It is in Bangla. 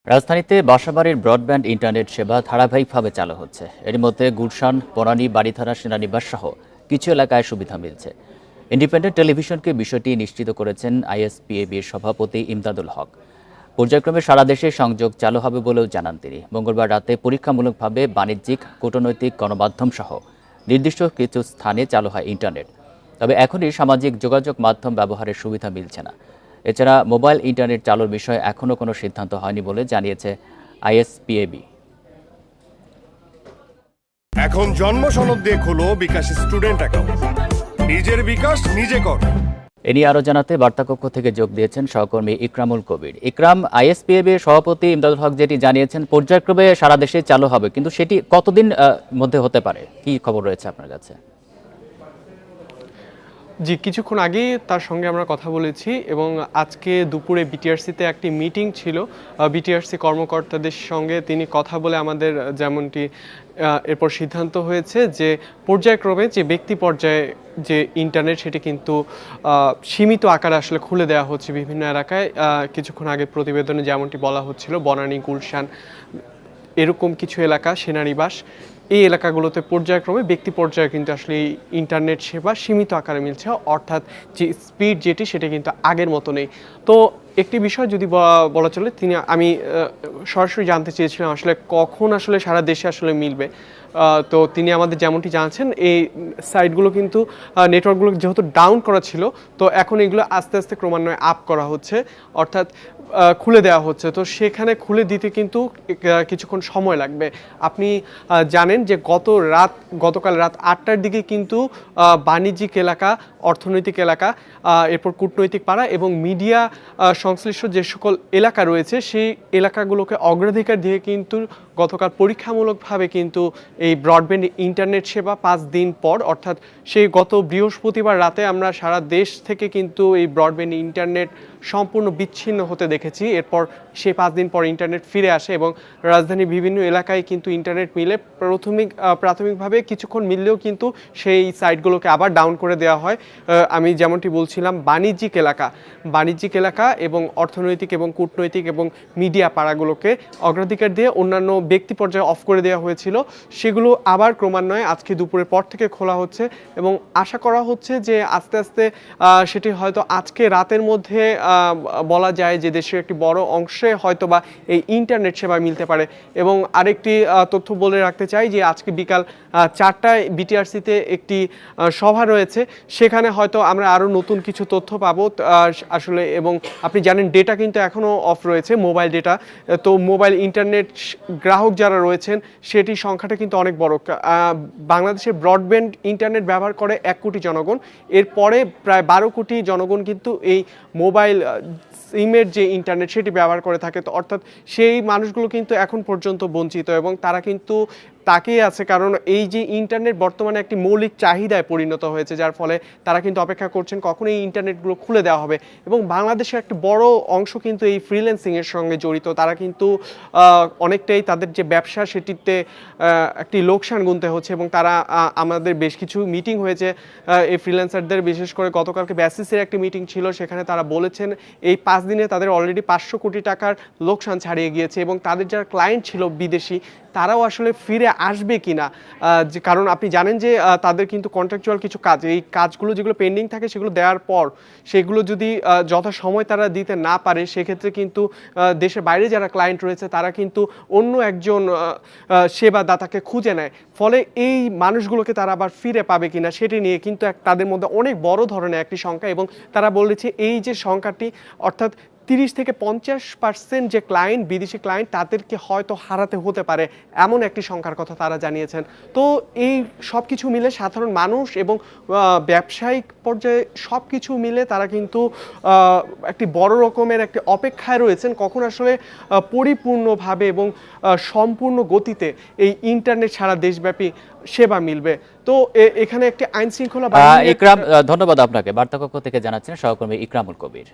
রাজধানীতে বাসাবাড়ির ব্রডব্যান্ড ইন্টারনেট সেবা ধারাবাহিকভাবে চালু হচ্ছে। এর মধ্যে গুলশান, বনানী, বাড়িধারা, সেনানিবাস সহ কিছু এলাকায় সুবিধা মিলছে। ইন্ডিপেন্ডেন্ট টেলিভিশনকে বিষয়টি নিশ্চিত করেছেন আইএসপিএবির সভাপতি ইমদাদুল হক। পর্যায়ক্রমে সারা দেশে সংযোগ চালু হবে বলেও জানান তিনি। মঙ্গলবার রাতে পরীক্ষামূলকভাবে বাণিজ্যিক, কূটনৈতিক, গণমাধ্যম সহ নির্দিষ্ট কিছু স্থানে চালু হয় ইন্টারনেট। তবে এখনই সামাজিক যোগাযোগ মাধ্যম ব্যবহারের সুবিধা মিলছে না। এছাড়া মোবাইল ইন্টারনেট চালুর বিষয়ে এখনও কোনো সিদ্ধান্ত হয়নি বলে জানিয়েছে আইএসপিএবি। এখন জন্ম সনদ দিয়ে খোলো বিকাশ স্টুডেন্ট অ্যাকাউন্ট। নিজের বিকাশ নিজে কর। এ নিয়ে আরও জানাতে বার্তাকক্ষ থেকে যোগ দিয়েছেন সহকর্মী ইকরামুল কবির। ইকরাম, আইএসপিএবির সভাপতি ইমদাদুল হক যেটি জানিয়েছেন পর্যায়ক্রমে সারা দেশে চালু হবে, কিন্তু সেটি কতদিন মধ্যে হতে পারে, কি খবর রয়েছে আপনার কাছে? জি, কিছুক্ষণ আগেই তার সঙ্গে আমরা কথা বলেছি এবং আজকে দুপুরে বিটিআরসিতে একটি মিটিং ছিল। বিটিআরসি কর্মকর্তাদের সঙ্গে তিনি কথা বলে আমাদের যেমনটি এরপর সিদ্ধান্ত হয়েছে যে পর্যায়ক্রমে যে ব্যক্তি পর্যায়ে যে ইন্টারনেট সেটি কিন্তু সীমিত আকারে আসলে খুলে দেওয়া হচ্ছে বিভিন্ন এলাকায়। কিছুক্ষণ আগে প্রতিবেদনে যেমনটি বলা হচ্ছিল, বনানী, গুলশান এরকম কিছু এলাকা, সেনানিবাস, এই এলাকাগুলোতে পর্যায়ক্রমে ব্যক্তি পর্যায়ে কিন্তু আসলে ইন্টারনেট সেবা সীমিত আকারে মিলছে, অর্থাৎ যে স্পিড যেটি সেটা কিন্তু আগের মতো নেই। তো একটি বিষয় যদি বলা চলে, আমি সরাসরি জানতে চেয়েছিলাম আসলে কখন আসলে সারা দেশে আসলে মিলবে। তো তিনি আমাদের যেমনটি জানাচ্ছেন, এই সাইটগুলো কিন্তু নেটওয়ার্কগুলো যেহেতু ডাউন করা ছিল, তো এখন এগুলো আস্তে আস্তে ক্রমান্বয়ে আপ করা হচ্ছে, অর্থাৎ খুলে দেওয়া হচ্ছে। তো সেখানে খুলে দিতে কিন্তু কিছুক্ষণ সময় লাগবে। আপনি জানেন যে গতকাল রাত 8টার দিকে কিন্তু বাণিজ্যিক এলাকা, অর্থনৈতিক এলাকা, এরপর কূটনৈতিক পাড়া এবং মিডিয়া সংশ্লিষ্ট যে সকল এলাকা রয়েছে সেই এলাকাগুলোকে অগ্রাধিকার দিয়ে কিন্তু গতকাল পরীক্ষামূলকভাবে কিন্তু এই ব্রডব্যান্ড ইন্টারনেট সেবা 5 দিন পর, অর্থাৎ সেই গত বৃহস্পতিবার রাতে আমরা সারা দেশ থেকে কিন্তু এই ব্রডব্যান্ড ইন্টারনেট সম্পূর্ণ বিচ্ছিন্ন হতে দেখেছি। এরপর সেই 5 দিন পর ইন্টারনেট ফিরে আসে এবং রাজধানীর বিভিন্ন এলাকায় কিন্তু ইন্টারনেট মিলে প্রাথমিকভাবে কিছুক্ষণ মিললেও কিন্তু সেই সাইটগুলোকে আবার ডাউন করে দেওয়া হয়। আমি যেমনটি বলছিলাম, বাণিজ্যিক এলাকা এবং অর্থনৈতিক এবং কূটনৈতিক এবং মিডিয়া পাড়াগুলোকে অগ্রাধিকার দিয়ে অন্যান্য ব্যক্তি পর্যায়ে অফ করে দেওয়া হয়েছিল। সেগুলো আবার ক্রমান্বয়ে আজকে দুপুরের পর থেকে খোলা হচ্ছে এবং আশা করা হচ্ছে যে আস্তে আস্তে সেটি হয়তো আজকে রাতের মধ্যে বলা যায় যে দেশের একটি বড় অংশে হয়তোবা এই ইন্টারনেট সেবা মিলতে পারে। এবং আরেকটি তথ্য বলে রাখতে চাই যে আজকে বিকাল 4টায় বিটিআরসিতে একটি সভা রয়েছে, সেখানে হয়তো আমরা আরও নতুন কিছু তথ্য পাবো আসলে। এবং আপনি জানেন ডেটা কিন্তু এখনও অফ রয়েছে, মোবাইল ডেটা। তো মোবাইল ইন্টারনেট গ্রাহক যারা রয়েছেন সেটির সংখ্যাটা কিন্তু অনেক বড়। বাংলাদেশে ব্রডব্যান্ড ইন্টারনেট ব্যবহার করে 1 কোটি জনগণ, এরপরে প্রায় 12 কোটি জনগণ কিন্তু এই মোবাইল সিমের যে ইন্টারনেট সেটি ব্যবহার করে থাকে। তো অর্থাৎ সেই মানুষগুলো কিন্তু এখন পর্যন্ত বঞ্চিত এবং তারা কিন্তু তাকিয়ে আছে, কারণ এই যে ইন্টারনেট বর্তমানে একটি মৌলিক চাহিদায় পরিণত হয়েছে, যার ফলে তারা কিন্তু অপেক্ষা করছেন কখন এই ইন্টারনেটগুলো খুলে দেওয়া হবে। এবং বাংলাদেশের একটা বড় অংশ কিন্তু এই ফ্রিল্যান্সিংয়ের সঙ্গে জড়িত। তারা কিন্তু অনেকটাই তাদের যে ব্যবসা সেটিতে একটি লোকসান গুনতে হচ্ছে এবং তারা আমাদের বেশ কিছু মিটিং হয়েছে এই ফ্রিল্যান্সারদের, বিশেষ করে গতকালকে বেসিসের একটি মিটিং ছিল, সেখানে তারা বলেছেন এই 5 দিনে তাদের অলরেডি 500 কোটি টাকার লোকসান ছাড়িয়ে গিয়েছে এবং তাদের যারা ক্লায়েন্ট ছিল বিদেশি, তারাও আসলে ফিরে আসবে কিনা, যে কারণ আপনি জানেন যে তাদের কিন্তু কন্ট্রাকচুয়াল কিছু কাজ, এই কাজগুলো যেগুলো পেন্ডিং থাকে সেগুলো দেওয়ার পর সেগুলো যদি যথাসময় তারা দিতে না পারে, সেক্ষেত্রে কিন্তু দেশের বাইরে যারা ক্লায়েন্ট রয়েছে তারা কিন্তু অন্য একজন সেবাদাতাকে খুঁজে নেয়। ফলে এই মানুষগুলোকে তারা আবার ফিরে পাবে কিনা সেটি নিয়ে কিন্তু তাদের মধ্যে অনেক বড় ধরনের একটি সংখ্যা। এবং তারা বলেছে এই যে সংখ্যাটি, অর্থাৎ 30 থেকে 50% যে ক্লায়েন্ট, বিদেশি ক্লায়েন্ট, তাদেরকে হয়তো হারাতে হতে পারে, এমন একটি সংখ্যার কথা তারা জানিয়েছেন। তো এই সব কিছু মিলে সাধারণ মানুষ এবং ব্যবসায়িক পর্যায়ে সব কিছু মিলে তারা কিন্তু একটি বড় রকমের একটি অপেক্ষায় রয়েছেন কখন আসলে পরিপূর্ণভাবে এবং সম্পূর্ণ গতিতে এই ইন্টারনেট সারা দেশব্যাপী সেবা মিলবে। তো এখানে একটি আইন শৃঙ্খলা ইকরাম, ধন্যবাদ আপনাকে। বার্তাকক্ষ থেকে জানাচ্ছেন সহকর্মী ইকরামুল কবির।